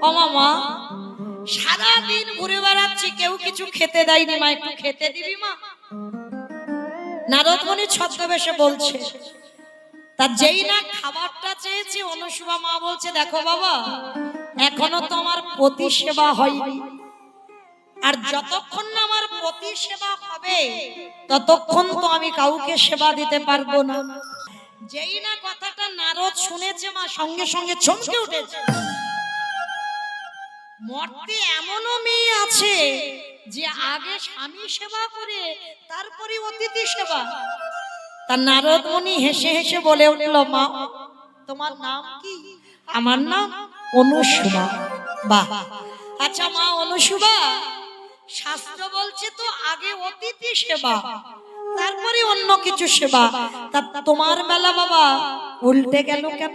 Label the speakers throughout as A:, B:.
A: ও মামা, সারাদিন ঘুরে বেড়াচ্ছি, কেউ কিছু খেতে দেয়নি, মা একটু খেতে দিবি মা? নারদ মুনি ছদ্মবেশে বলছে। তার যেই না খাবারটা চেয়েছি, অনুসুয়া মা বলছে, দেখো বাবা, এখনো তো আমার পতি সেবা হয়নি, আর যতক্ষণ না আমার পতি সেবা হবে ততক্ষণ তো আমি কাউকে সেবা দিতে পারবো না। যেই না কথাটা নারদ শুনেছে, মা সঙ্গে সঙ্গে চমকে উঠেছে। মর্তে এমনও মেয়ে আছে যে আগে স্বামী সেবা করে তারপরে অতিথি সেবা। তার নারদ মুনি হেসে হেসে বলে উঠল, মা তোমার নাম কি? আমার নাম অনুসুয়া। বাহ, আচ্ছা মা অনুসুয়া, শাস্ত্র বলছে তো আগে অতিথি সেবা তারপরে অন্য কিছু সেবা, তা তোমার বেলা বাবা উল্টে গেল কেন?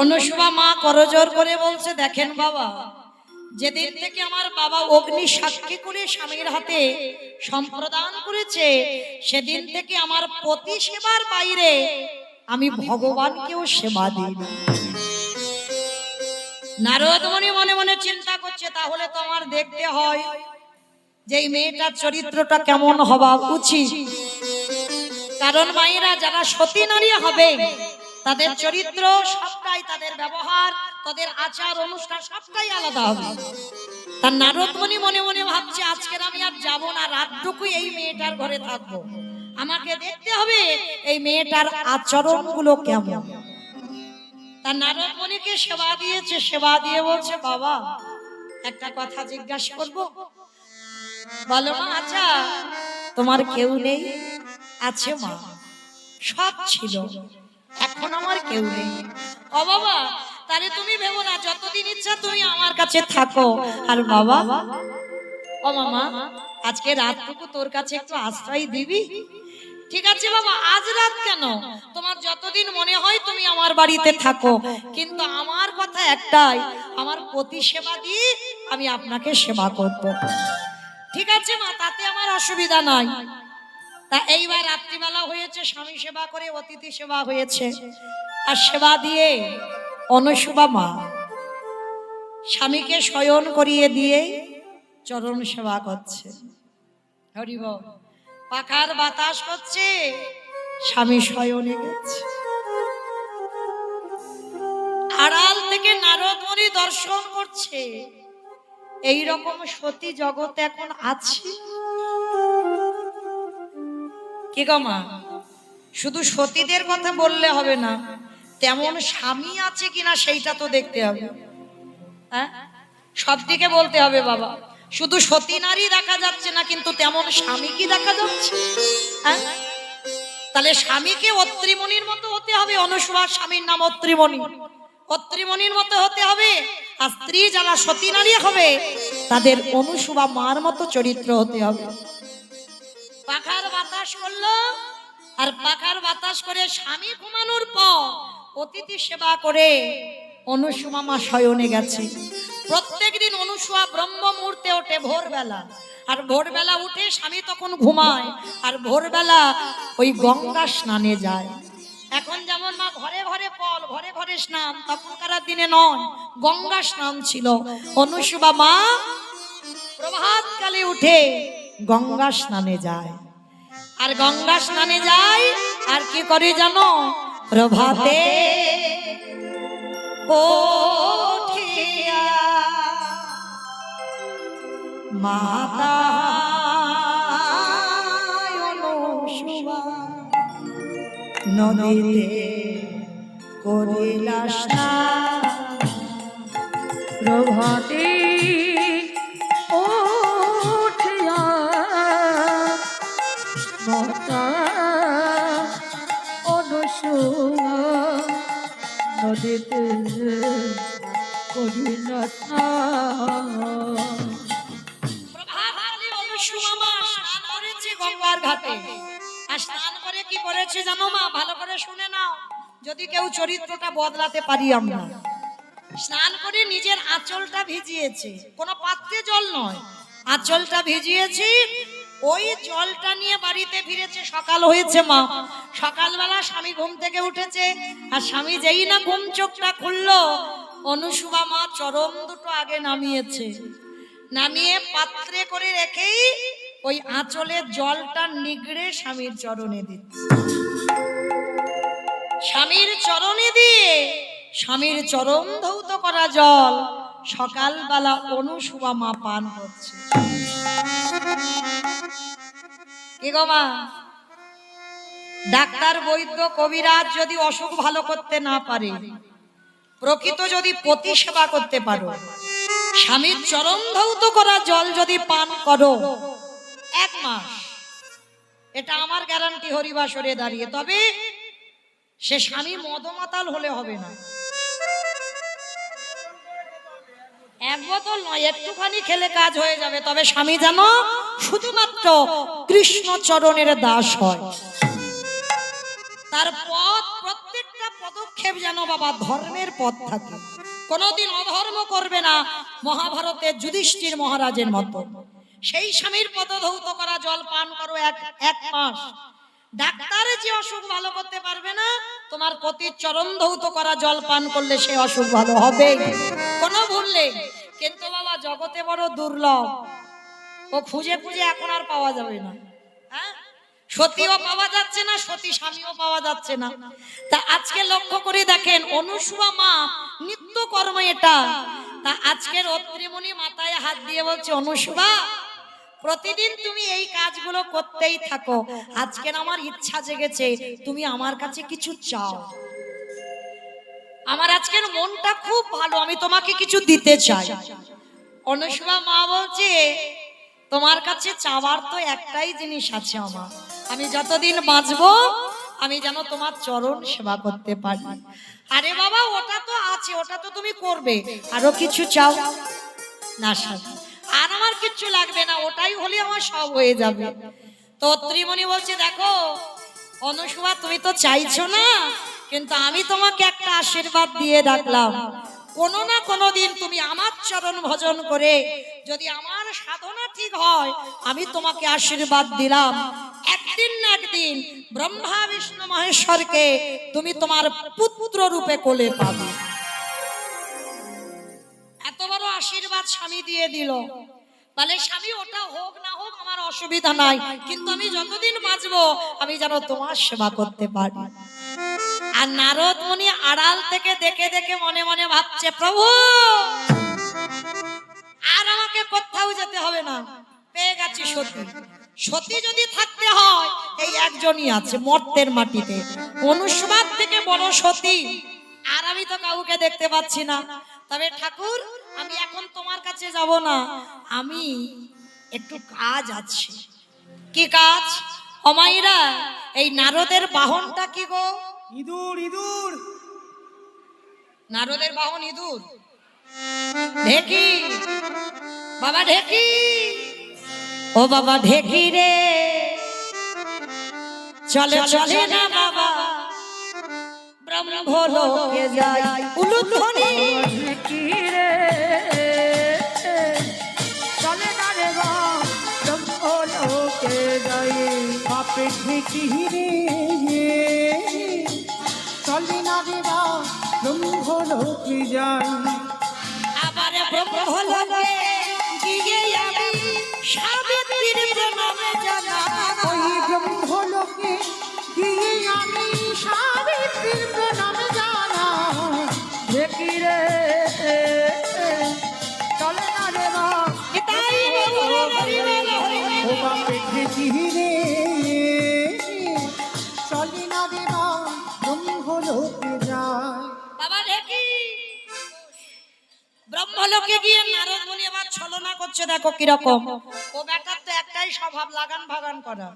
A: অনুসুয়া মা করজোর করে বলছে, দেখেন বাবা, যেদিন থেকে আমার বাবা অগ্নি সাক্ষী করে স্বামীর হাতে সম্প্রদান করেছে, সেদিন থেকে আমার পতি সেবার বাইরে আমি ভগবানকেও সেবা দিই না। নারদ মুনি মনে মনে চিন্তা করছে, তাহলে তো আমার দেখতে হয় যে এই মেয়েটার চরিত্রটা কেমন হওয়া উচিত। কারণ মায়েরা যারা সতী নারী হবে তাদের চরিত্র সবটাই, তাদের ব্যবহার, তাদের আচার অনুষ্ঠান সবটাই আলাদা হবে। তার নারদ মুনি মনে মনে ভাবছে, আজকের আমি আর যাব না, রাতটুকুই এই মেয়েটার ঘরে থাকবো, আমাকে দেখতে হবে এই মেয়েটার আচরণগুলো কেমন। তার নারদ মুনিকে সেবা দিয়েছে, সেবা দিয়ে বলছে, বাবা একটা কথা জিজ্ঞাসা করবো? বলো মা। আচ্ছা তোমার কেউ নেই? আছে মা, সব ছিল, এখন আমার কেউ নেই। ও বাবা, তাহলে তুমি ভেবো না, যতদিন ইচ্ছা তুমি আমার কাছে থাকো। আর বাবা, ও মামা, আজকে রাতটুকু তোর কাছে একটু আশ্রয় দিবি? ঠিক আছে বাবা, আজ রাত কেন, তোমার যতদিন মনে হয় তুমি আমার বাড়িতে থাকো, কিন্তু আমার কথা একটাই, আমার পতি সেবা দিয়ে আমি আপনাকে সেবা করব। ঠিক আছে মা, তাতে আমার অসুবিধা নাই। তা এইবার রাত্রিবেলা হয়েছে, স্বামী সেবা করে অতিথি সেবা হয়েছে, আর সেবা দিয়ে অনুসুয়া মা স্বামীকে শয়ন করিয়ে দিয়ে চরণ সেবা করছে। হরি বল। পাখার বাতাস হচ্ছে, স্বামী শয়নে গেছে, আড়াল থেকে নারদ মুনি দর্শন করছে। এই রকম সতী জগতে এখন আছে কি গো মা? শুধু সতীদের কথা বললে হবে না, তেমন স্বামী আছে কিনা সেইটা তো দেখতে হবে। হ্যাঁ, সব দিকে বলতে হবে বাবা। শুধু সতী নারী দেখা যাচ্ছে না, কিন্তু তেমন স্বামী কি দেখা যাচ্ছে? হ্যাঁ, তাহলে স্বামীকে অত্রিমণির মতো হতে হবে। অনুসুয়ার স্বামীর নাম অত্রিমণি, অত্রিমণির মতো হতে হবে। আর স্ত্রী যারা সতী নারী হবে তাদের অনুসুয়া মার মতো চরিত্র হতে হবে। পাখার বাতাস করলো, আর পাখার বাতাস করে স্বামী ঘুমানোর পর অতিথি সেবা করে অনুসুয়া মা শয়নে গেছে। প্রত্যেকদিন অনুসুয়া ব্রহ্ম মুহূর্তে ওঠে ভোরবেলা, আর ভোরবেলা উঠে স্বামী তখন ঘুমায়, আর ভোরবেলা ওই গঙ্গা স্নানে যায়। এখন যেমন মা ঘরে ঘরে কল, ঘরে ঘরে স্নান, তখনকার দিনে নয়, গঙ্গা স্নান ছিল। অনুসুয়া মা প্রভাত কালে উঠে গঙ্গা স্নানে যায়, আর গঙ্গা স্নানে যায় আর কি করে জানো? প্রভাতে ওঠিয়া মাতা অনুসুয়া নদীতে করিলা স্নান।
B: প্রভাতে ওঠিয়া মাতা অনুসুয়া নদীতে করিলা স্নান।
A: প্রভাতকালে অনুসুয়া মা স্নান করেছে গঙ্গার ঘাটে। আর স্নান করে কি করেছে জানো মা? ভালো করে শুনে নাও, যদি কেউ চরিত্রটা বদলাতে পারি আমরা। স্নান করে নিজের আঁচলটা ভিজিয়েছে, কোনো পাত্রে জল নয়, আঁচলটা ভিজিয়েছে। ওই জলটা নিয়ে বাড়িতে ফিরেছে। সকাল হয়েছে মা, সকালবেলা স্বামী ঘুম থেকে উঠেছে, আর স্বামী যেই না ঘুম চোখটা খুললো, অনুসুয়া মা চরণ দুটো আগে নামিয়েছে, নামিয়ে পাত্রে করে রেখেই ওই আঁচলের জলটা নিগড়ে স্বামীর চরণে দিচ্ছে। স্বামীর চরণে দিয়ে স্বামীর চরণ ধৌত করা জল সকালবেলা অনুসুয়া মা পান করছে। কি গো মা, ডাক্তার বৈদ্য কবিরাজ যদি অসুখ ভালো করতে না পারে, প্রকৃত যদি পতি সেবা করতে পারো, স্বামীর চরণ ধৌত করা জল যদি পান করো 1 মাস, এটা আমার গ্যারান্টি হরিবাসরে দাঁড়িয়ে। তবে সে স্বামী মদমাতাল হলে হবে না, 1 বোতল নয়, একটুখানি খেলে কাজ হয়ে যাবে। তবে স্বামী যেন শুধুমাত্র কৃষ্ণ চরণের দাস হয়, তার পথ প্রত্যেকটা পদক্ষেপ যেন বাবা ধর্মের পথ থাকে, কোনোদিন অধর্ম করবে না, মহাভারতের যুধিষ্ঠির মহারাজের মতো। সেই স্বামীর পদধৌত করা জল পান করো 1 মাস। ডাক্তারে যে অসুখ ভালো করতে পারবে না, তোমার পতির চরণ ধৌত করা জল পান করলে সে অসুখ ভালো হবে, কোনো ভুল নেই। কিন্তু বাবা জগতে বড় দুর্লভ, ও খুঁজে খুঁজে এখন আর পাওয়া যাবে না। হ্যাঁ, সতীও পাওয়া যাচ্ছে না, সতী স্বামীও পাওয়া যাচ্ছে না। তা আজকে লক্ষ্য করে দেখেন, অনুসুয়া মা নিত্য কর্ম এটা। তা আজকের অত্রিমণি মাথায় হাত দিয়ে বলছে, অনুসুয়া প্রতিদিন তুমি এই কাজগুলো করতেই থাকো। আজকের আমার ইচ্ছা জেগেছে তুমি আমার কাছে কিছু চাও, আমার আজকের মনটা খুব ভালো, আমি তোমাকে কিছু দিতে চাই। অনুসুয়া মা বলছে, তোমার কাছে চাওয়ার তো একটাই জিনিস আছে আমার, আমি যতদিন বাঁচবো আমি যেন তোমার চরণ সেবা করতে পারি। আরে বাবা ওটা তো আছে, ওটা তো তুমি করবে, আরো কিছু চাও না? আর আমার কিচ্ছু লাগবে না, ওটাই হলে আমার সব হয়ে যাবে। তো ত্রিমণি বলছে, দেখো অনুসুয়া তুমি তো চাইছো না, কিন্তু আমি তোমাকে একটা আশীর্বাদ দিয়ে ডাকলাম, কোনো না কোনো দিন তুমি আমার চরণ ভজন করে যদি আমার সাধনা ঠিক হয়, আমি তোমাকে আশীর্বাদ দিলাম, একদিন না একদিন ব্রহ্মা বিষ্ণু মহেশ্বরকে তুমি তোমার পুত্র রূপে কোলে পাবে। এত বড় আশীর্বাদ স্বামী দিয়ে দিল। বলে স্বামী ওটা হোক না হোক আমার অসুবিধা নাই, কিন্তু আমি যতদিন বাঁচবো আমি যেন তোমার সেবা করতে পারি। আর নারদ মুনি আড়াল থেকে দেখে দেখে মনে মনে ভাবছে, প্রভু আর আমাকে কোথাও যেতে হবে না, পেয়ে গেছি সতী। সতী যদি থাকতে হয় এই একজনই আছে মর্তের মাটিতে, অনুসুয়ার থেকে বড় সতী আর আমি তো কাউকে দেখতে পাচ্ছি না। তবে ঠাকুর আমি এখন তোমার কাছে যাব না, আমি একটু কাজ আছে। কি কাজ? অমাইরা এই নারদের বাহনটা কি গো?
C: ইঁদুর ইঁদুর।
A: নারদের বাহন ইঁদুর। ঢেকি বাবা, ঢেকি ও বাবা ঢেকি রে, চলে চলে না বাবা ব্রহ্মলোকে যাই। উলুধ্বনি
B: ঢেকি রে, চলে না রে ব্রহ্মলোকে যাই।
C: বাপের ঢেকি রে, চলে না রে ব্রহ্মলোকে যাই।
A: আবার ব্রহ্মলোকে গিয়ে আমি সাবিত্রীর প্রণামে জানাই।
C: ওই ব্রহ্মলোকে গিয়ে আমি সাবিত্রীর প্রণাম জানাই।
B: ঢেকি রে, চলে না রে
A: এটাই বলো হরি বল হরি
C: ও
A: বল।
C: বাপের ঢেকি রে, চলে না রে ব্রহ্মলোকে যাই।
A: বাবা ঢেকি ব্রহ্মলোকে গিয়ে নারদ মুনি আবার ছলনা করছে, দেখো কিরকম। ও বেটার তো একটাই স্বভাব, লাগান ভাগান করা।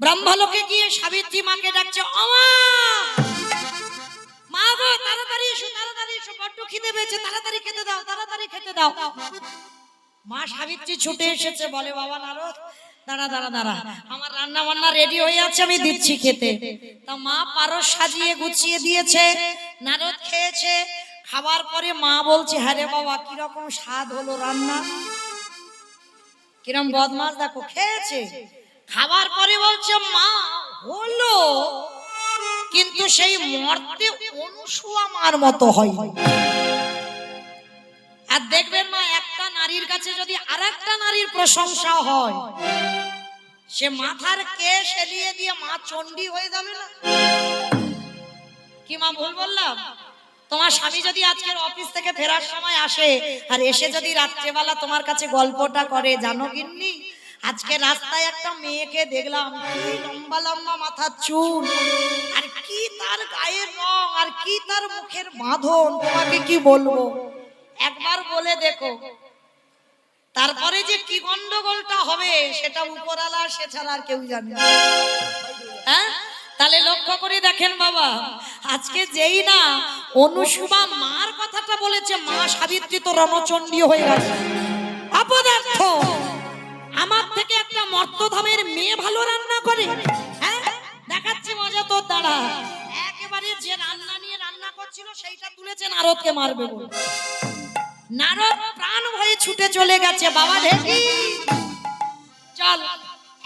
A: ব্রহ্মলোকে গিয়ে সাবিত্রী মাকে ডাকছে, ওমা মা গো তাড়াতাড়ি এসো, তাড়াতাড়ি এসো, বড্ড খিদে পেয়েছে, তাড়াতাড়ি খেতে দাও, তাড়াতাড়ি খেতে দাও। মা সাবিত্রী ছুটে এসেছে, বলে বাবা নারদ দাঁড়া দাঁড়া দাঁড়া, আমার রান্না বান্না রেডি হয়ে আছে, আমি দিচ্ছি খেতে। তা মা পারস সাজিয়ে গুছিয়ে দিয়েছে, নারদ খেয়েছে। খাবার পরে মা বলছে, হ্যাঁ রে বাবা কিরকম স্বাদ হলো রান্না, কিরম বদমাস দেখো খেয়েছে। খাবার পরে বলছে, মা হলো কিন্তু সেই মর্তে অনুসুয়া মার মতো হয়। আর দেখবেন মা, একটা নারীর কাছে যদি আরেকটা নারীর প্রশংসা হয়, সে মাথার কেশ এলিয়ে দিয়ে মা চণ্ডী হয়ে যাবে না? কি মা ভুল বললাম? তোমার স্বামী যদি আজকের অফিস থেকে ফেরার সময় আসে আর এসে যদি রাত্রেবেলা তোমার কাছে গল্পটা করে, জানো গিন্নি আজকে রাস্তায় একটা মেয়েকে দেখলাম, কি লম্বা লম্বা মাথার চুল, আর কি তার গায়ের রং, আর কি তার মুখের বাঁধন, তোমাকে কি বলবো, একবার বলে দেখো। তারপরে যে কি গন্ডগোলটা হবে সেটা উপরওয়ালা, সে ছাড়া আর কেউ জানে না। হ্যাঁ, তাহলে লক্ষ্য করে দেখেন বাবা, আজকে যেই না অনুসুবা মার কথাটা বলেছে, মা সাবিত্রী তো রণচণ্ডী হয়ে গেছে। অপদার্থ, আমার থেকে একটা মর্তধামের মেয়ে ভালো রান্না করে? হ্যাঁ, দেখাচ্ছি মজা তোর দ্বারা। একেবারে যে রান্না নিয়ে রান্না করছিল সেইটা তুলেছে নারদকে মারবে বলে। নারদ প্রাণ ভয়ে ছুটে চলে গেছে, বাবা ঢেকি চল,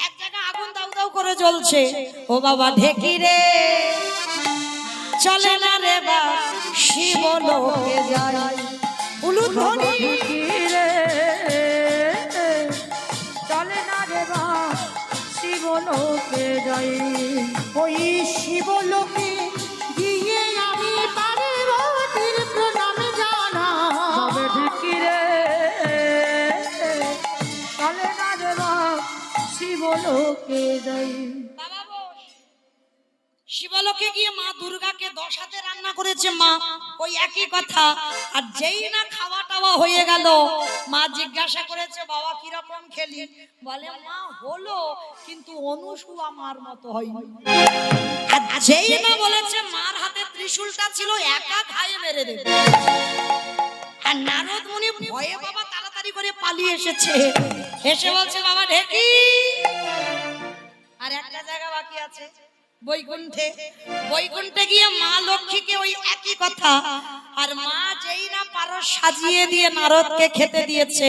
A: এক জায়গায় আগুন দাউ দাউ করে জ্বলছে। ও বাবা ঢেকি রে, চলে না রে বা শিবলোকে যাই, উলুধ্বনি
B: রে চলে না রে বা শিবলোকে যাই,
C: ওই শিবলোকে গিয়ে আমি পার্বতীর প্রণাম জানাই।
B: তবে ঢেকি রে চলে না রে বা শিবলোকে যাই।
A: বাবা বস। শিবলোকে গিয়ে মা দুর্গাকে 10 হাতে রান্না করেছে মা, ওই একই কথা। আর যেই না খাওয়া টাওয়া হয়ে গেল, মা জিজ্ঞাসা করেছে বাবা কিরকম খেলি? বলে মা হলো, কিন্তু অনুসুয়া মার মতো হয়নি। আর যেই না বলেছে মার হাতে ত্রিশূলটা ছিল, একা খাইয়ে মেরে দেবে। আর নারদ মুনি ভয়ে বাবা তাড়াতাড়ি করে পালিয়ে এসেছে, এসে বলছে বাবা ঢেকি, আর একটা জায়গা বাকি আছে বৈকুণ্ঠে। বৈকুণ্ঠে গিয়ে মা লক্ষ্মীকে ওই একই কথা। আর মা যেই না পারস সাজিয়ে দিয়ে নারদকে খেতে দিয়েছে,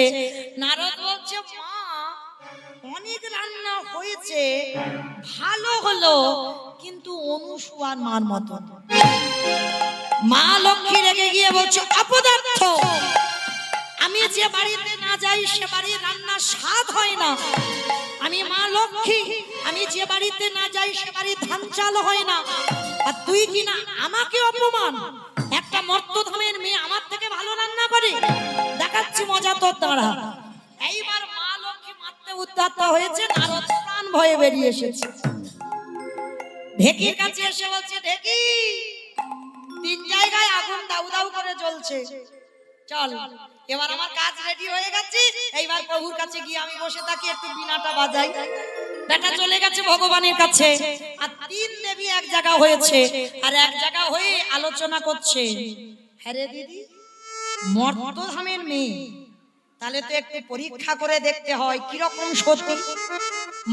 A: নারদ বলছে মা অনেক রান্না হয়েছে, ভালো হলো, কিন্তু অনুসুয়ার মার মতো। মা লক্ষ্মী রেগে গিয়ে বলছে অপদার্থ, আমি যে বাড়িতে না যাই সে বাড়ির রান্না স্বাদ হয় না। আমি মা লক্ষ্মী, আমি যে বাড়িতে না যাই সে বাড়ির ধান চাল হয় না। আর তুই কি না আমাকে অপমান, একটা মর্তধামের মেয়ে আমার থেকে ভালো রান্না করে? দেখাচ্ছি মজা তোর দ্বারা। এইবার মা লক্ষ্মী মারতে উদ্যত হয়েছে, নারদ প্রাণ ভয়ে বেরিয়ে এসেছে। ঢেকির কাছে এসে বলছে ঢেকি, 3 জায়গায় আগুন দাউ দাউ করে জ্বলছে, চল এবার আমার কাজ রেডি হয়ে গেছে, এইবার প্রভুর কাছে গিয়ে আমি বসে থাকি, একটু বিনাটা বাজাই। বেটা চলে গেছে ভগবানের কাছে। আর 3 দেবী এক জায়গা হয়েছে, আর এক জায়গা হয়ে আলোচনা করছে। হ্যাঁ রে দিদি, মর্তধামের মেয়ে, তাহলে তো একটু পরীক্ষা করে দেখতে হয় কিরকম সতী।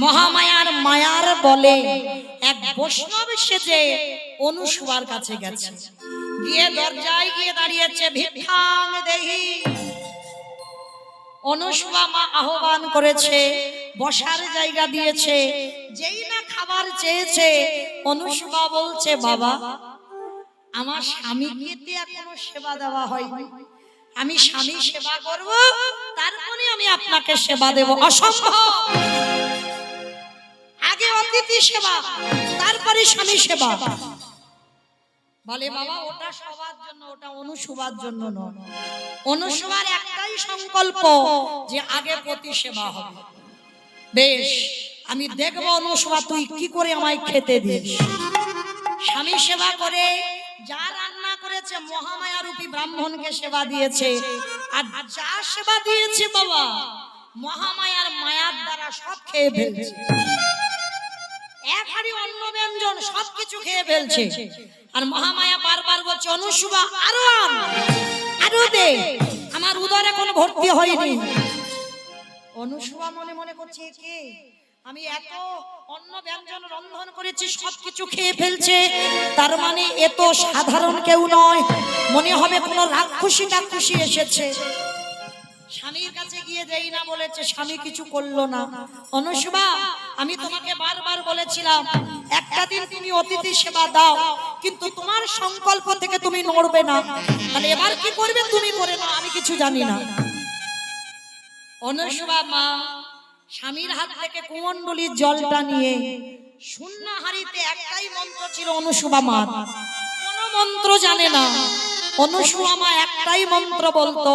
A: মহামায়ার মায়ার বলে এক বৈষ্ণব সেজে অনুসুয়ার কাছে গেছে, গিয়ে দরজায় গিয়ে দাঁড়িয়েছে, ভিক্ষাং দেহি। অনুসুয়া মা আহ্বান করেছে, বসার জায়গা দিয়েছে। যেই না খাবার চেয়েছে, অনুসুয়া বলছে বাবা আমার স্বামীকে তো এখনো সেবা দেওয়া হয়নি, আমি স্বামী সেবা করব, তারপরে আমি আপনাকে সেবা দেব। অসম্ভব, আগে অতিথি সেবা, তারপরে স্বামী সেবা। বলে বাবা ওটা সবার জন্য, ওটা অনুসুবার জন্য নয়। অনুসুবার একটাই সংকল্প যে আগে পতি সেবা হবে। বেশ, আমি দেখব অনুসুবা তুই কি করে আমায় খেতে দিস। স্বামী সেবা করে যা রান্না করেছে মহামায়া রূপী ব্রাহ্মণকে সেবা দিয়েছে। আর যা সেবা দিয়েছে বাবা মহামায়ার মায়ার দ্বারা সব খেয়ে ফেলছে। এক হাড়ি অন্ন ব্যঞ্জন সবকিছু খেয়ে ফেলছে। আর মহামায়া বারবার বলছে অনুসুবা আরো আন, আরো দে, আমার উদর এখন ভর্তি হয়নি। অনুসুবা মনে মনে করছে কে, আমি এত অন্ন ব্যঞ্জন রন্ধন করেছি সবকিছু খেয়ে ফেলছে, তার মানে এ তো সাধারণ কেউ নয়, মনে হবে কোনো রাক্ষসী টাক্ষসী এসেছে। স্বামীর কাছে গিয়ে যেই না বলেছে, স্বামী কিছু করলো না। অনুসুবা, আমি তোমাকে বারবার বলেছিলাম একটা দিন তুমি অতিথি সেবা দাও, কিন্তু তোমার সংকল্প থেকে তুমি নড়বে না। তাহলে এবার কি করবে তুমি করে না, আমি কিছু জানি না। অনুসুবা মা স্বামীর হাত থেকে কুমণ্ডলীর জলটা নিয়ে শূন্য হাড়িতে, একটাই মন্ত্র ছিল অনুসুবা মা, কোন মন্ত্র জানে না। অনুসুবা মা একটাই মন্ত্র বলতো,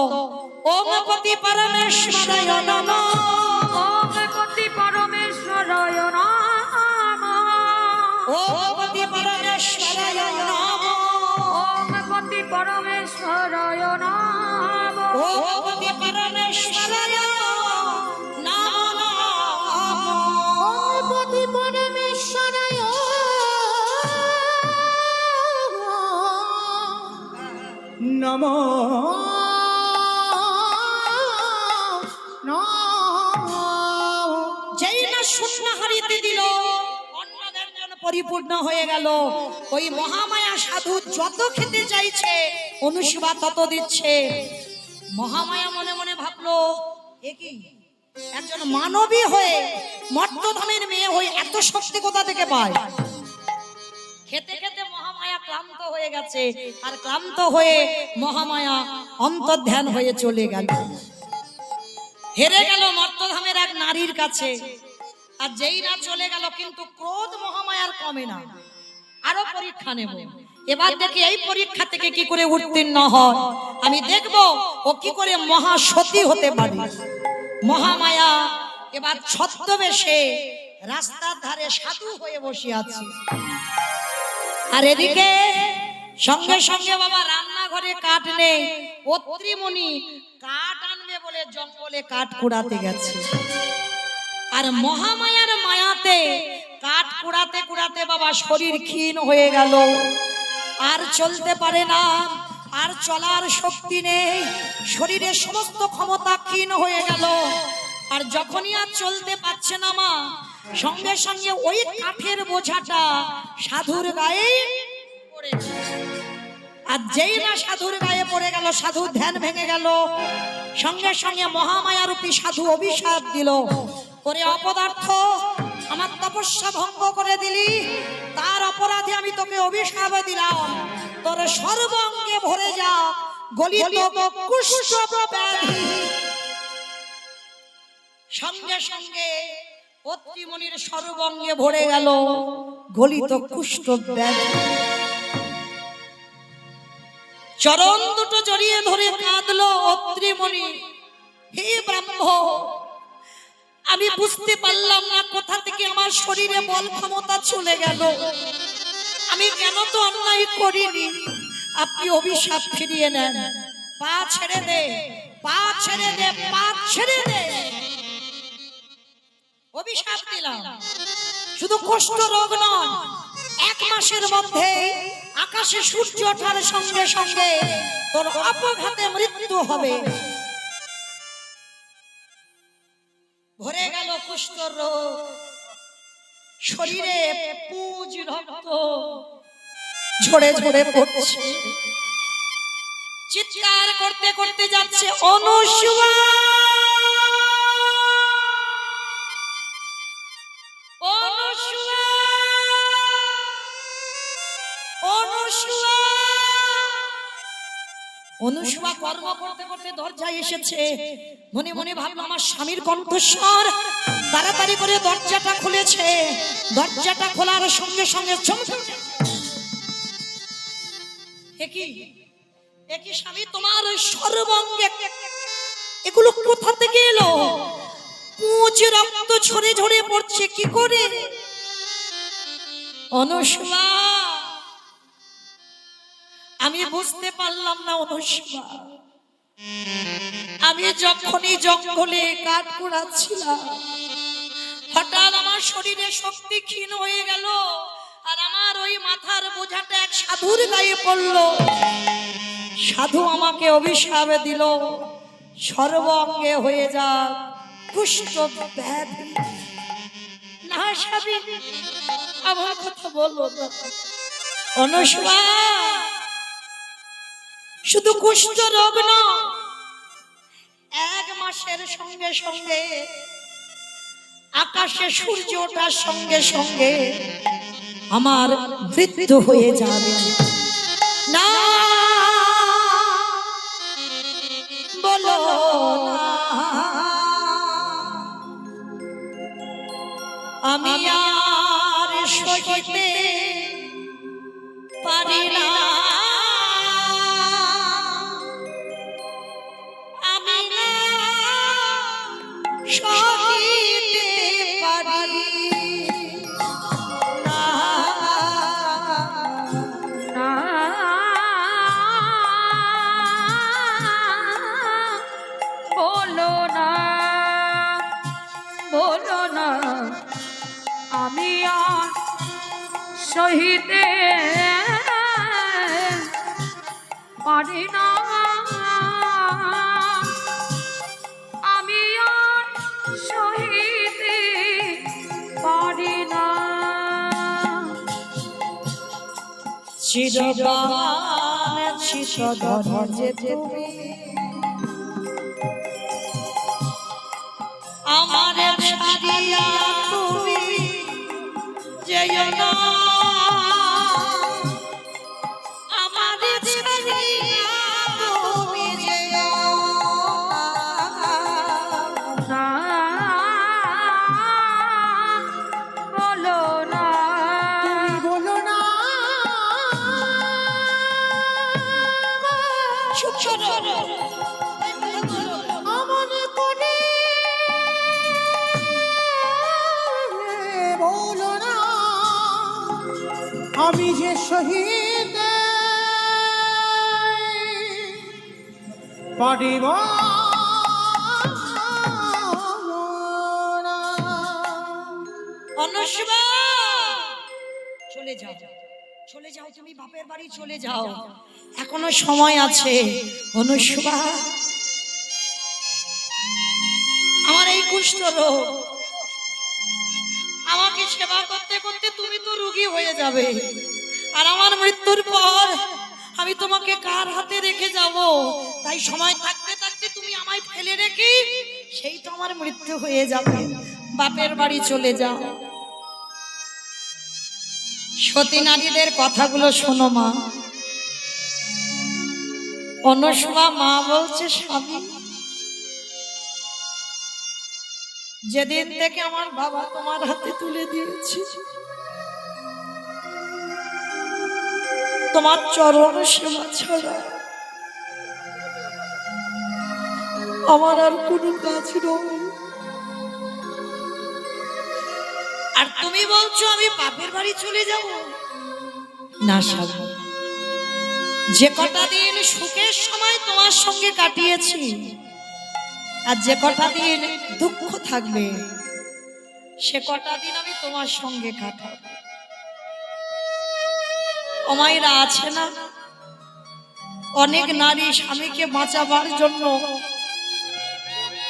A: ওম পতি পরমেশ্বরায় নমঃ,
B: ওম পতি পরমেশ্বরায় নমঃ,
A: ওম পতি পরমেশ্বরায় নমঃ,
B: ওম পতি পরমেশ্বরায় নমঃ,
A: ওম পতি পরমেশ্বরায় নমঃ।
C: পতি পরমেশ্বরায় নমঃ।
A: যেই না শূন্য হারিতে দিল, অন্নব্যঞ্জন পরিপূর্ণ হয়ে গেল। ওই মহামায়া সাধু যত খেতে চাইছে অনুসুবা তত দিচ্ছে। মহামায়া মনে মনে ভাবলো, এ কি একজন মানবী হয়ে, মর্তধামের মেয়ে হয়ে এত শক্তি কোথা থেকে পায়? খেতে খেতে মহামায়া ক্লান্ত হয়ে গেছে, আর ক্লান্ত হয়ে মহামায়া অন্তর্ধান হয়ে চলে গেল। হেরে গেল মর্তধামের এক নারীর কাছে। আর যেই না চলে গেল, কিন্তু ক্রোধ মহামায়ার কমে না, আরো পরীক্ষা নেব। এবার দেখি এই পরীক্ষা থেকে কি করে উত্তীর্ণ হয়। আমি দেখব ও কি করে মহাসতী হতে পারে। মহামায়া এবার ছদ্মবেশে রাস্তার ধারে সাধু হয়ে বসে আছে। আর এদিকে সঙ্গে সঙ্গে বাবা রান্নাঘরে কাঠ নেই। অত্রিমণি কাঠ আনবে বলে জঙ্গলে কাঠ কুড়াতে গেছে। আর মহামায়ার মায়াতে কাঠ কুড়াতে কুড়াতে বাবা শরীর ক্ষীণ হয়ে গেল, আর চলতে পারে না, আর চলার শক্তি নেই, শরীরের সমস্ত ক্ষমতা ক্ষীণ হয়ে গেল। আর যখনই আর চলতে পারছে না মা, সঙ্গে সঙ্গে ওই কাঠের বোঝাটা সাধুর গায়ে পড়ে গেল। আর যেই না সাধুর গায়ে পড়ে গেল, সাধুর ধ্যান ভেঙে গেল। সঙ্গে সঙ্গে মহামায়ারূপী সাধু অভিশাপ দিল, ওরে অপদার্থ, আমার তপস্যা ভঙ্গ করে দিলি, তার অপরাধে আমি তোকে অভিশাপ দিলাম, তোর সর্বাঙ্গে ভরে যা গলিত কুষ্ঠ ব্যাধি। সঙ্গে সঙ্গে অত্রিমণির সর্বাঙ্গে ভরে গেল গলিত কুষ্ঠ ব্যাধি। চরণ দুটো জড়িয়ে ধরে কাঁদলো অত্রিমণি, হে ব্রহ্ম, আমি বুঝতে পারলাম না কোথা থেকে আমার শরীরে বল ক্ষমতা চলে গেল, আমি কেন তো অন্যায় করিনি, আপনি অভিশাপ ফিরিয়ে নেন, পা ছেড়ে দে, পা ছেড়ে দে, পা ছেড়ে দে। অভিশাপ দিলাম, শুধু কুষ্ঠ রোগ নয়, 1 মাসের মধ্যে আকাশে সূর্য ওঠার সঙ্গে সঙ্গে তোর অপঘাতে মৃত্যু হবে। ভরে গেল কুষ্ঠ রোগ, শরীরে পুঁজ রক্ত ঝরে ঝরে পড়ছে, চিৎকার করতে করতে যাচ্ছে, অনুসুয়া, অনুসুয়া, অনুসুয়া। অনুসুয়া কর্ম করতে করতে দরজায় এসেছে। মনে মনে ভাবলো আমার স্বামীর কণ্ঠস্বর, তাড়াতাড়ি করে দরজাটা খুলেছে। দরজাটা খোলার সঙ্গে সঙ্গে একই স্বামী, তোমার সর্বাঙ্গে এগুলো কোথা থেকে এলো? পুঁজ রক্ত ঝরে ঝরে পড়ছে কি করে? অনুসুয়া, আমি বুঝতে পারলাম না অনুসুয়া, আমি যখনই জঙ্গলে কাঠ কুড়াচ্ছিলাম, হঠাৎ আমার শরীরে শক্তি ক্ষীণ হয়ে গেল, আর আমার ওই মাথার বোঝাটা এক সাধুর গায়ে পড়লো। সাধু আমাকে অভিশাপ দিল, সর্বাঙ্গে হয়ে যা কুষ্ঠ ব্যাধি। না স্বামী, আমার কথা বলবো না। অনুসুয়া, শুধু কুষ্ঠ রোগ নয়, 1 মাসের সঙ্গে সঙ্গে আকাশে সূর্য ওঠার সঙ্গে সঙ্গে আমার মৃত্যু হয়ে যাবে না বলো না আমি আর সহিতে পারি না আমি না সহিতে পারি না
B: না বলো না বলো না আমি আর সহিতে পারি না আমি আর সহিতে পারি না
A: চিরবান চিরধর যে তুমি আমার ছাড়িয়া তুমি যেও না আমার ছাড়িয়া তুমি যেও
B: না
A: না
B: বলো না
C: বলো না
A: চুপ করো
C: আমার কোনে বলো না আমি যে শহীদ পারিব না।
A: অনুষ্বা চলে যাও চলে যাও তুমি বাপের বাড়ি চলে যাও এখনো সময় আছে অনুষ্বা আমার এই কুষ্ঠ রোগ আমাকে সেবা করতে করতে তুমি তো রোগী হয়ে যাবে আর আমার মৃত্যুর পর আমি তোমাকে কার হাতে রেখে যাব তাই সময় থাকতে থাকতে তুমি আমায় ফেলে রেখে সেই তো আমার মৃত্যু হয়ে যাবে বাপের বাড়ি চলে যাও সতী নারীদের কথাগুলো শোনো মা অনুষ্বা মা বলছে স্বামী যেদিন থেকে আমার বাবা তোমার হাতে তুলে দিয়েছে তোমার চরণ সেবা ছাড়া আমার আর কোনো কাজ নয় আর তুমি বলছো আমি বাপের বাড়ি চলে যাব না স্বামী যে কটা দিন সুখের সময় তোমার সঙ্গে কাটিয়েছি আর যে কটা দিন দুঃখ থাকবে সে কটা দিন আমি তোমার সঙ্গে কাটাবো অমাইরা আছে না অনেক নারী স্বামীকে বাঁচাবার জন্য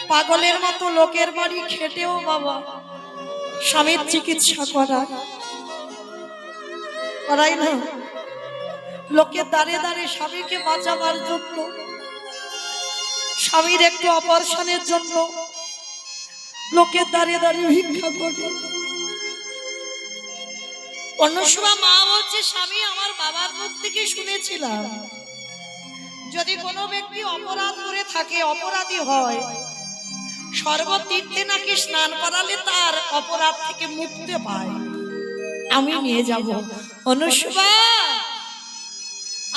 A: পাগলের মতো লোকের বাড়ি খেটেও বাবা স্বামীর চিকিৎসা করাই না লোকের দাঁড়ে দাঁড়ে স্বামীকে বাঁচাবার জন্য স্বামীর একটু অপারেশনের জন্য লোকের দাঁড়িয়ে দাঁড়িয়ে ভিক্ষা করে অন্য সময় মা বলছে স্বামী আমার বাবার মুখ থেকে শুনেছিলাম যদি কোনো ব্যক্তি অপরাধ করে থাকে অপরাধী হয় সর্বতীর্থে নাকি স্নান করালে তার অপরাধ থেকে মুক্তি পায় আমি নিয়ে যাব অনুষ্বা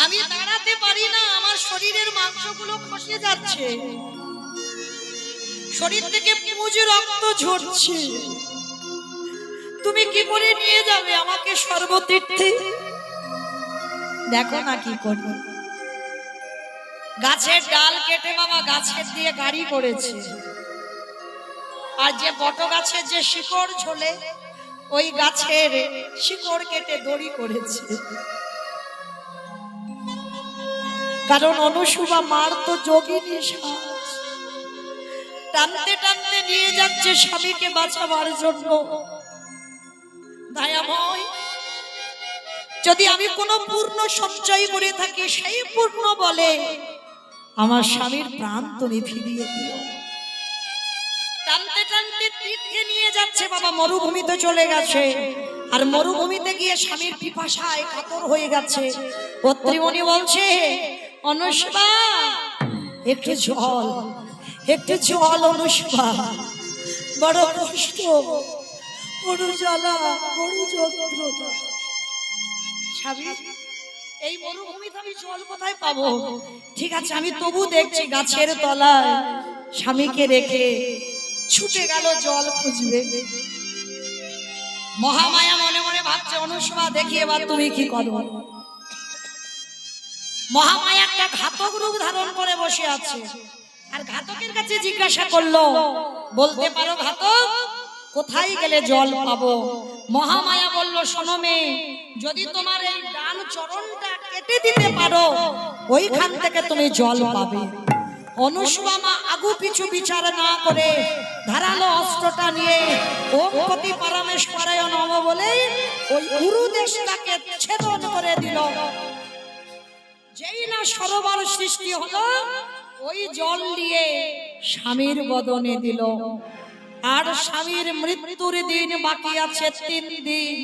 A: আমি দাঁড়াতে পারি না আমার শরীরের মাংসগুলো খসে যাচ্ছে শরীর থেকে পুঁজ রক্ত ঝরছে তুমি কি করে নিয়ে যাবে আমাকে সর্বতীর্থে দেখো না কি করবো গাছের ডাল কেটে বাবা গাছের দিয়ে গাড়ি করেছে আর যে বট গাছের যে শিকড় ঝোলে ওই গাছের শিকড় কেটে দড়ি করেছে কারণ অনুসুবা মার তো যোগিনী সাজ টানতে টানতে নিয়ে যাচ্ছে স্বামীকে বাঁচাবার জন্য দয়াময় যদি আমি কোনো পূর্ণ সঞ্চয় করে থাকি সেই পূর্ণ বলে আমার স্বামীর প্রাণ তুমি ফিরিয়ে দিও টানতে টানতে তীর্থে নিয়ে যাচ্ছে বাবা, মরুভূমিতে চলে গেছে। আর মরুভূমিতে গিয়ে স্বামীর পিপাসায় কাতর হয়ে গেছে। পত্রীমণি বলছে, অনুষ্বা একটু জল, একটু জল অনুষ্বা, বড় কষ্ট, বড় জ্বালা, বড় যন্ত্রণা। স্বামী, এই মরুভূমিতে আমি জল কোথায় পাবো? ঠিক আছে, আমি তবু দেখছি গাছের তলায় স্বামীকে রেখে ছুটে গেল জল খুঁজবে। মহামায়া মনে মনে ভাবছে, অনুষ্বা দেখি এবার তুমি কি করো। মহামায়া একটা ঘাতক রূপ ধারণ করে বসে আছে। আর ঘাতকের কাছে জিজ্ঞাসা করলো, বলতে পারো ঘাতক, কোথায় গেলে জল পাবো? মহামায়া বলল, শোনো মেয়ে, যদি তোমার এই ডান চরণটা কেটে দিতে পারো, ওইখান থেকে তুমি জল পাবে। অনুষ্বা মা আগু পিছু বিচার না করে ধারালো অস্ত্রটা নিয়ে ওম পতি পরমেশ্বরায় নমঃ বলে ওই উরু দেশটাকে ছেদন করে দিল। যেই না সরোবর সৃষ্টি হলো, ওই জল দিয়ে স্বামীর বদনে দিল। আর স্বামীর মৃত্যুর দিন বাকি আছে 3 দিন।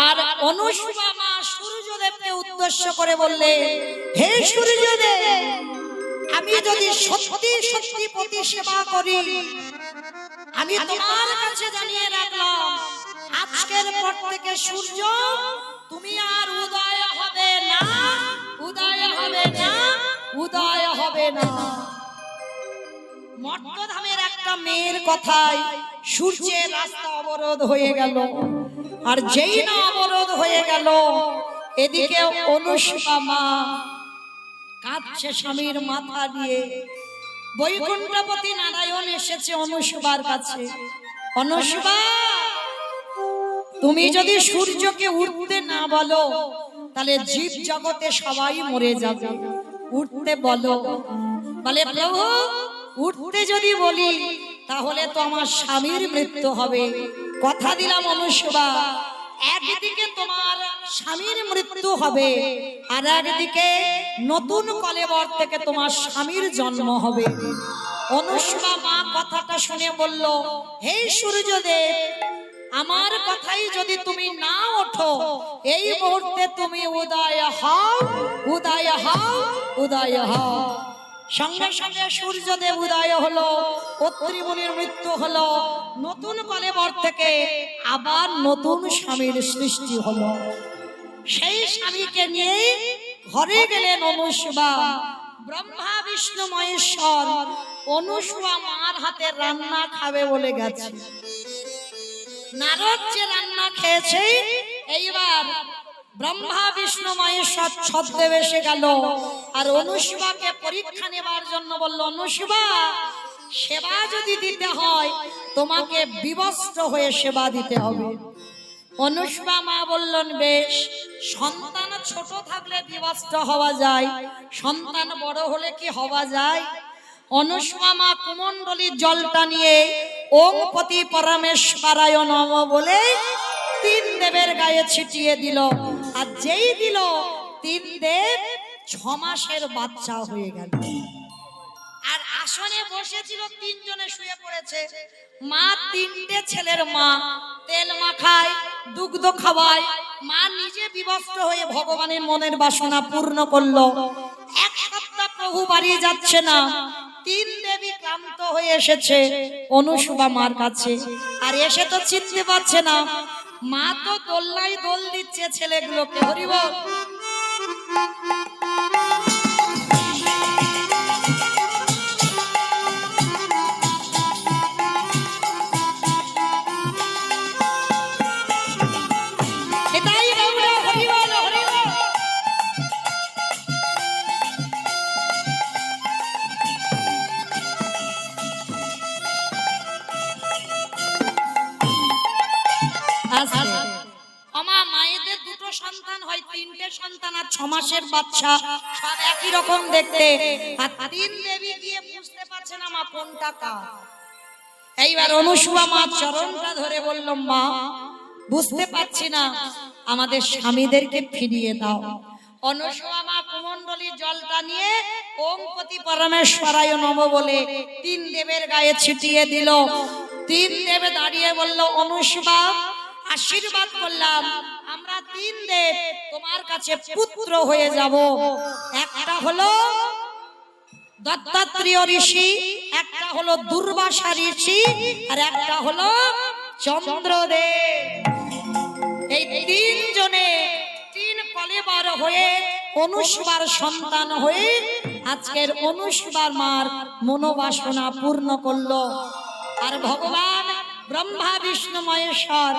A: আর অনুষ্বা মা সূর্যদেবকে উদ্দেশ্য করে বললে, হে সূর্যদেব, আমি যদি সত্যি সত্যি পতি সেবা করি, আমি তোমার কাছে জানিয়ে রাখলাম, আজকের পর থেকে সূর্য তুমি আর উদয় হবে না, উদয় হবে না, উদয় হবে না। মর্তধামের একটা মেয়ের কথায় সূর্যের রাস্তা অবরোধ হয়ে গেল। আর যেই না অবরোধ হয়ে গেল, এদিকে অনুষ্বা মা কাঁদছে স্বামীর মাথা দিয়ে। বৈকুণ্ঠপতি নারায়ণ এসেছে অনুষ্বার কাছে। অনুষ্বা, তুমি যদি সূর্যকে উঠতে না বলো, তাহলে জীব জগতে সবাই মরে যাবে। উঠতে বলো। বলে, প্রভু, উঠতে যদি বলি তাহলে তো আমার স্বামীর মৃত্যু হবে। কথা দিলাম অনুষ্বা, একদিকে তোমার স্বামীর মৃত্যু হবে, আর একদিকে নতুন কলেবর থেকে তোমার স্বামীর জন্ম হবে। অনুষ্বা মা কথাটা শুনে বলল, হে সূর্যদেব, আমার কথাই যদি তুমি না ওঠো, এই মুহূর্তে তুমি উদয় হও, উদয় হও, উদয় হও। সঙ্গে সঙ্গে সূর্যদেব উদয় হলো, পত্রীমণির মৃত্যু হলো, নতুন কলেবর থেকে আবার নতুন স্বামীর সৃষ্টি হলো। সেই স্বামীকে নিয়ে ঘরে গেলেন অনুষ্বা। ব্রহ্মা বিষ্ণু মহেশ্বর অনুষ্বা মার হাতে রান্না খাবে বলে গেছে। নারদ যে রান্না খেয়েছে, এইবার ব্রহ্মা বিষ্ণু মহেশ্বর ছদ্মে এসে গেল। আর অনুষ্বাকে পরীক্ষা নেবার জন্য বলল, অনুষ্বা, সেবা যদি দিতে হয় তোমাকে বিবস্ত্র হয়ে সেবা দিতে হবে। অনুষ্বা মা বললেন, বেশ, সন্তান ছোট থাকলে বিবস্ত্র হওয়া যায়, সন্তান বড় হলে কি হওয়া যায়? অনুষ্বা মা কুমণ্ডলীর জলটা নিয়ে ওম পতি পরমেশ্বরায় নমঃ বলে 3 দেবের গায়ে ছিটিয়ে দিল। আর যেই দিল, 3 দেব 6 মাসের বাচ্চা হয়ে গেল। আর আসনে বসেছিল 3 জনে শুয়ে পড়েছে। মা 3টে ছেলের মা, তেল মাখায়, দুগ্ধ খাওয়ায়। মা নিজে বিবস্ত্র হয়ে ভগবানের মনের বাসনা পূর্ণ করলো। 1 সপ্তাহ প্রভু বাড়ি যাচ্ছে না। 3 দেবী ক্লান্ত হয়ে এসেছে অনুষ্বা মার কাছে। আর এসে তো চিনতে পারছে না। মা তো দোল্লাই দোল দিচ্ছে ছেলেগুলোকে। হরি বল। এটাই বাবুরা, হরি বল, হরি বল। আমার মায়েদের 2টো সন্তান হয়, 3টে সন্তান আর 6 মাসের বাচ্চা, সব একই রকম দেখতে। আর 3 দেবী গিয়ে বুঝতে পারছে না মা কোনটা কার। এইবার অনুষ্বা মা চরণটা ধরে বলল, মা, বুঝতে পারছি না, আমাদের স্বামীদেরকে ফিরিয়ে দাও। অনুষ্বা মা কুমণ্ডলী কমণ্ডলীর জলটা নিয়ে ওম পতি পরমেশ্বরায় নম বলে তিন দেবের গায়ে ছিটিয়ে দিল। তিন দেবে দাঁড়িয়ে বলল, অনুষ্বাব আশীর্বাদ করলাম, আমরা তিন দেব তোমার কাছে পুত্র হয়ে যাব। একটা হলো দত্তাত্রেয় ঋষি, একটা হলো দুর্বাসা ঋষি, আর একটা হলো চন্দ্রদেব। এই তিনজনে তিন কলেবর হয়ে অনুষ্বার সন্তান হয়ে আজকের অনুষ্বার মার মনোবাসনা পূর্ণ করলো। আর ভগবান ব্রহ্মা বিষ্ণু মহেশ্বর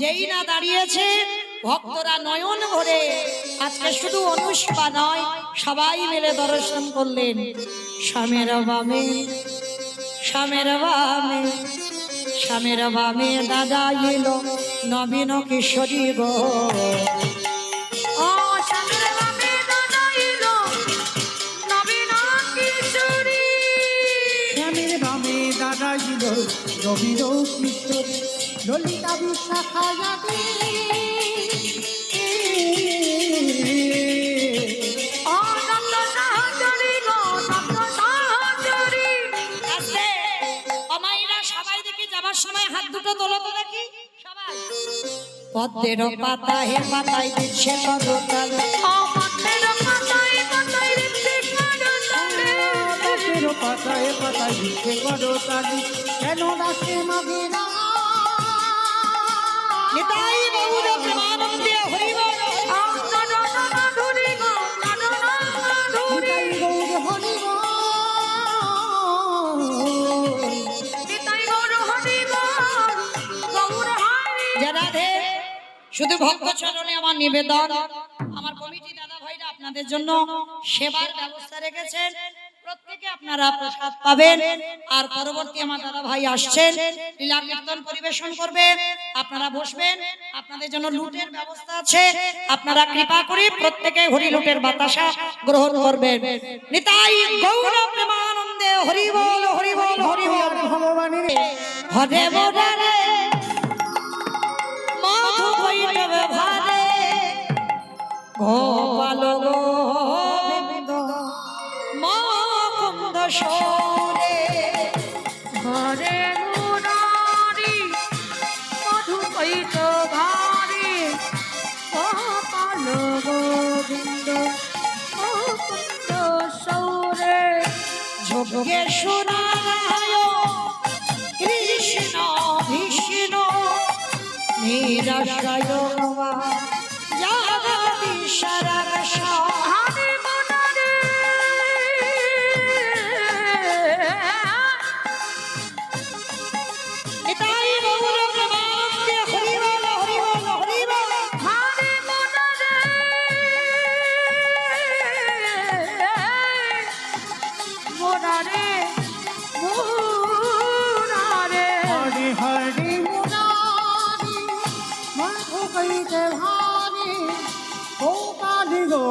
A: যেই না দাঁড়িয়েছে, ভক্তরা নয়ন ভরে আজকে শুধু অনুষ্পা নয়, সবাই মিলে দর্শন করলেন। স্বামীর বামে, স্বামীর বামে, স্বামীর বামে দাদা এলো নবীন কিশোরী গো।
B: ও স্বামীর বামে দাদা এলো নবীন কিশোরী।
C: স্বামীর বামে দাদা ছিল রবীন্দ্র কিশোর ললিতা বিশাখা যাবে।
B: ও দত্ত সহচরী গো, দত্ত সহচরী।
A: আস্তে, অমাইরা সবাই দেখি যাবার সময় হাত দুটো তোলো তো দেখি সবাই। পদ্মের পাতা হে পাতায় দিচ্ছে করতাল,
B: ও পদ্মের পাতায় পাতায় ঋষি করতালে।
C: পদ্মের পাতায় পাতায় দিচ্ছে করতালি, কেন ডাকে মাগে না।
A: নিতাই গৌর প্রেমানন্দে হরি বল।
B: ও নদন মাধুরী গো, নদন মাধুরী।
C: নিতাই গৌর হরি বল।
B: নিতাই গৌর হরি বল, গৌর হরি।
A: রাধে। শুধু ভক্ত চরণে আমার নিবেদন, আমার কমিটি দাদা ভাইরা আপনাদের জন্য সেবার ব্যবস্থা রেখেছেন, প্রত্যেকে আপনারা প্রসাদ পাবেন। আর পরবর্তী আমার দাদা ভাই আসছেন, লীলা কীর্তন পরিবেশন করবে, আপনারা বসবেন। আপনাদের জন্য লুটের ব্যবস্থা আছে, আপনারা কৃপা করে প্রত্যেকে হরি লুটের বাতাসা গ্রহণ করবেন। নিতাই গৌর প্রেমানন্দে হরি বল, হরি বল, হরি বল।
C: ভগবানের
A: হরে বরে মধু বৈষ্ণব ভারে গোপাল গোবিন্দ মুকুন্দ সরে।
B: হরে মুরারি মধু কৈত ভারি, গোপাল গোবিন্দ মুকুন্দ সৌরে।
A: যোগেশ্বরায় কৃষ্ণ বিষ্ণু নিরাশায় জগদীশ্বরস।
B: হরে মুরারি
A: নিতাই গৌর প্রেমানন্দে হরি বল, হরি বল, হরি বল।
B: হরে মুরারি মুরারি মুরারি।
C: হরে হরে মুরারি মাধব কইতে ভারি গোপাল গো